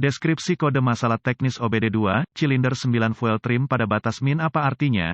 Deskripsi kode masalah teknis OBD2, silinder 9 fuel trim pada batas min apa artinya?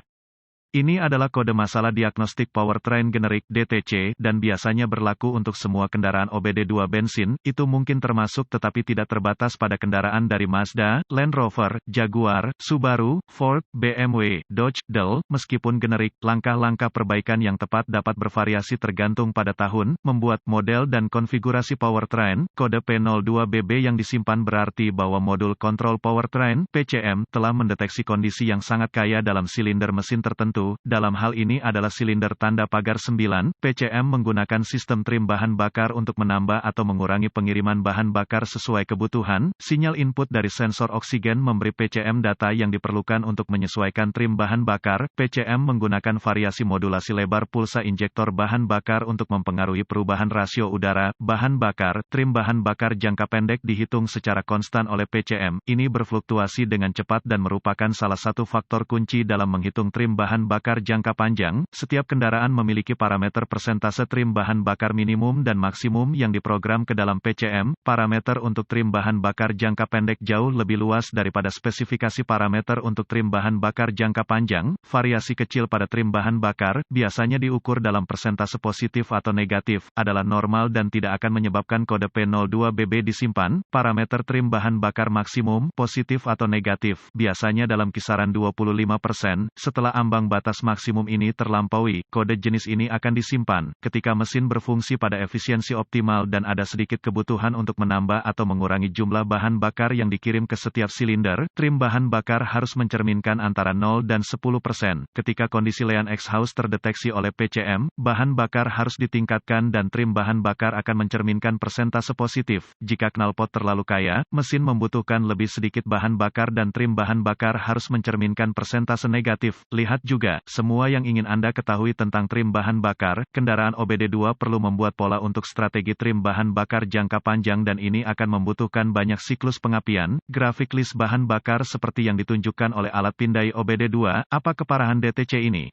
Ini adalah kode masalah diagnostik powertrain generik (DTC) dan biasanya berlaku untuk semua kendaraan OBD2 bensin, itu mungkin termasuk tetapi tidak terbatas pada kendaraan dari Mazda, Land Rover, Jaguar, Subaru, Ford, BMW, Dodge, Dell. Meskipun generik, langkah-langkah perbaikan yang tepat dapat bervariasi tergantung pada tahun, membuat, model dan konfigurasi powertrain. Kode P02BB yang disimpan berarti bahwa modul kontrol powertrain (PCM) telah mendeteksi kondisi yang sangat kaya dalam silinder mesin tertentu. Dalam hal ini adalah silinder tanda pagar 9, PCM menggunakan sistem trim bahan bakar untuk menambah atau mengurangi pengiriman bahan bakar sesuai kebutuhan. Sinyal input dari sensor oksigen memberi PCM data yang diperlukan untuk menyesuaikan trim bahan bakar. PCM menggunakan variasi modulasi lebar pulsa injektor bahan bakar untuk mempengaruhi perubahan rasio udara, bahan bakar. Trim bahan bakar jangka pendek dihitung secara konstan oleh PCM. Ini berfluktuasi dengan cepat dan merupakan salah satu faktor kunci dalam menghitung trim bahan bakar jangka panjang. Setiap kendaraan memiliki parameter persentase trim bahan bakar minimum dan maksimum yang diprogram ke dalam PCM. Parameter untuk trim bahan bakar jangka pendek jauh lebih luas daripada spesifikasi parameter untuk trim bahan bakar jangka panjang. Variasi kecil pada trim bahan bakar, biasanya diukur dalam persentase positif atau negatif, adalah normal dan tidak akan menyebabkan kode P02BB disimpan. Parameter trim bahan bakar maksimum, positif atau negatif, biasanya dalam kisaran 25%. Setelah ambang batas maksimum ini terlampaui, kode jenis ini akan disimpan. Ketika mesin berfungsi pada efisiensi optimal dan ada sedikit kebutuhan untuk menambah atau mengurangi jumlah bahan bakar yang dikirim ke setiap silinder, trim bahan bakar harus mencerminkan antara 0 dan 10%. Ketika kondisi lean exhaust terdeteksi oleh PCM, bahan bakar harus ditingkatkan dan trim bahan bakar akan mencerminkan persentase positif. Jika knalpot terlalu kaya, mesin membutuhkan lebih sedikit bahan bakar dan trim bahan bakar harus mencerminkan persentase negatif. Lihat juga, semua yang ingin Anda ketahui tentang trim bahan bakar, kendaraan OBD2 perlu membuat pola untuk strategi trim bahan bakar jangka panjang dan ini akan membutuhkan banyak siklus pengapian. Grafik list bahan bakar seperti yang ditunjukkan oleh alat pindai OBD2, apa keparahan DTC ini?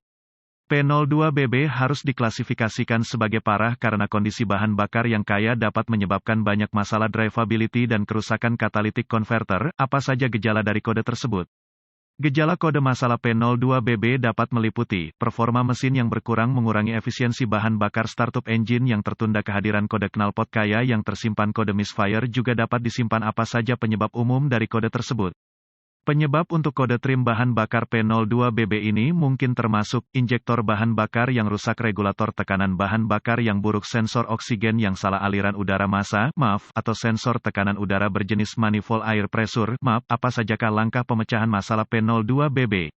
P02BB harus diklasifikasikan sebagai parah karena kondisi bahan bakar yang kaya dapat menyebabkan banyak masalah drivability dan kerusakan catalytic converter. Apa saja gejala dari kode tersebut? Gejala kode masalah P02BB dapat meliputi performa mesin yang berkurang, mengurangi efisiensi bahan bakar, startup engine yang tertunda, kehadiran kode knalpot kaya yang tersimpan, kode misfire juga dapat disimpan. Apa saja penyebab umum dari kode tersebut? Penyebab untuk kode trim bahan bakar P02BB ini mungkin termasuk injektor bahan bakar yang rusak, regulator tekanan bahan bakar yang buruk, sensor oksigen yang salah, aliran udara massa (MUF) atau sensor tekanan udara berjenis manifold air pressure (MAP). Apa sajakah langkah pemecahan masalah P02BB?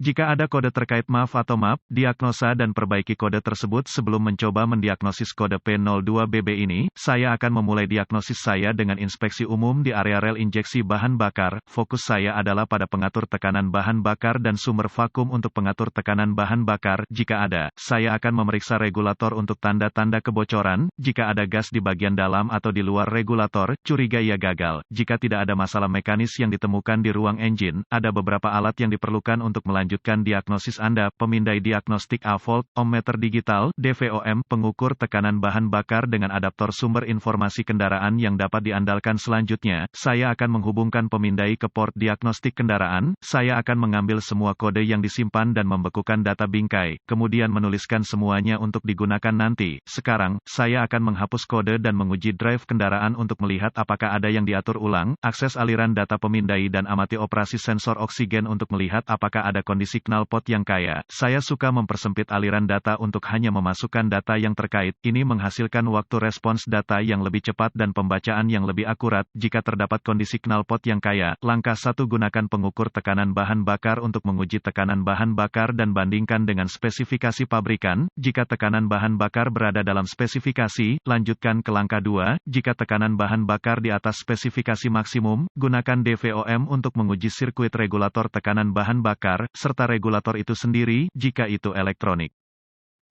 Jika ada kode terkait MUF atau MAP, diagnosa dan perbaiki kode tersebut. Sebelum mencoba mendiagnosis kode P02BB ini, saya akan memulai diagnosis saya dengan inspeksi umum di area rel injeksi bahan bakar. Fokus saya adalah pada pengatur tekanan bahan bakar dan sumber vakum untuk pengatur tekanan bahan bakar. Jika ada, saya akan memeriksa regulator untuk tanda-tanda kebocoran. Jika ada gas di bagian dalam atau di luar regulator, curiga ia gagal. Jika tidak ada masalah mekanis yang ditemukan di ruang engine, ada beberapa alat yang diperlukan untuk melanjutkan diagnosis Anda. Pemindai diagnostik A-volt, ohmmeter digital, DVOM, pengukur tekanan bahan bakar dengan adaptor sumber informasi kendaraan yang dapat diandalkan. Selanjutnya, saya akan menghubungkan pemindai ke port diagnostik kendaraan. Saya akan mengambil semua kode yang disimpan dan membekukan data bingkai, kemudian menuliskan semuanya untuk digunakan nanti. Sekarang, saya akan menghapus kode dan menguji drive kendaraan untuk melihat apakah ada yang diatur ulang. Akses aliran data pemindai dan amati operasi sensor oksigen untuk melihat apakah ada kondisi knalpot yang kaya. Saya suka mempersempit aliran data untuk hanya memasukkan data yang terkait. Ini menghasilkan waktu respons data yang lebih cepat dan pembacaan yang lebih akurat. Jika terdapat kondisi knalpot yang kaya, langkah 1, gunakan pengukur tekanan bahan bakar untuk menguji tekanan bahan bakar dan bandingkan dengan spesifikasi pabrikan. Jika tekanan bahan bakar berada dalam spesifikasi, lanjutkan ke langkah 2. Jika tekanan bahan bakar di atas spesifikasi maksimum, gunakan DVOM untuk menguji sirkuit regulator tekanan bahan bakar serta regulator itu sendiri, jika itu elektronik.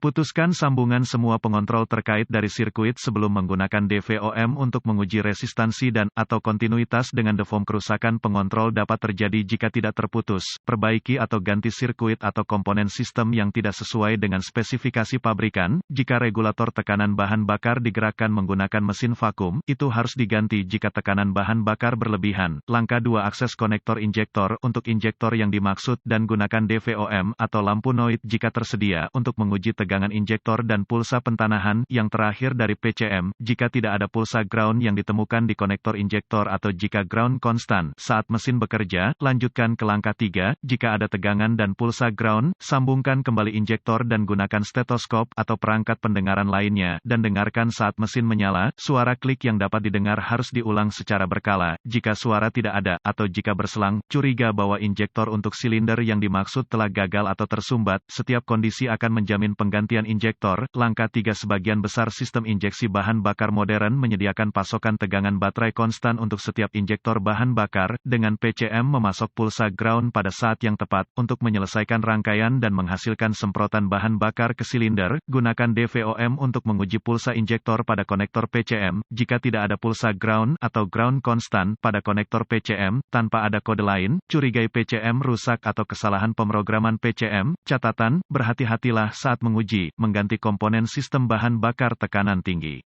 Putuskan sambungan semua pengontrol terkait dari sirkuit sebelum menggunakan DVOM untuk menguji resistansi dan/atau kontinuitas dengan deform. Kerusakan pengontrol dapat terjadi jika tidak terputus. Perbaiki atau ganti sirkuit atau komponen sistem yang tidak sesuai dengan spesifikasi pabrikan. Jika regulator tekanan bahan bakar digerakkan menggunakan mesin vakum, itu harus diganti jika tekanan bahan bakar berlebihan. Langkah 2. Akses konektor injektor untuk injektor yang dimaksud dan gunakan DVOM atau lampu noid jika tersedia untuk menguji tegangan injektor dan pulsa pentanahan. Yang terakhir dari PCM, jika tidak ada pulsa ground yang ditemukan di konektor injektor atau jika ground konstan saat mesin bekerja, lanjutkan ke langkah 3. Jika ada tegangan dan pulsa ground, sambungkan kembali injektor dan gunakan stetoskop atau perangkat pendengaran lainnya dan dengarkan saat mesin menyala. Suara klik yang dapat didengar harus diulang secara berkala. Jika suara tidak ada atau jika berselang, curiga bahwa injektor untuk silinder yang dimaksud telah gagal atau tersumbat. Setiap kondisi akan menjamin penggantian injektor. Langkah 3. Sebagian besar sistem injeksi bahan bakar modern menyediakan pasokan tegangan baterai konstan untuk setiap injektor bahan bakar. Dengan PCM memasok pulsa ground pada saat yang tepat untuk menyelesaikan rangkaian dan menghasilkan semprotan bahan bakar ke silinder. Gunakan DVOM untuk menguji pulsa injektor pada konektor PCM. Jika tidak ada pulsa ground atau ground konstan pada konektor PCM tanpa ada kode lain, curigai PCM rusak atau kesalahan pemrograman PCM. Catatan, berhati-hatilah saat menguji, mengganti komponen sistem bahan bakar tekanan tinggi.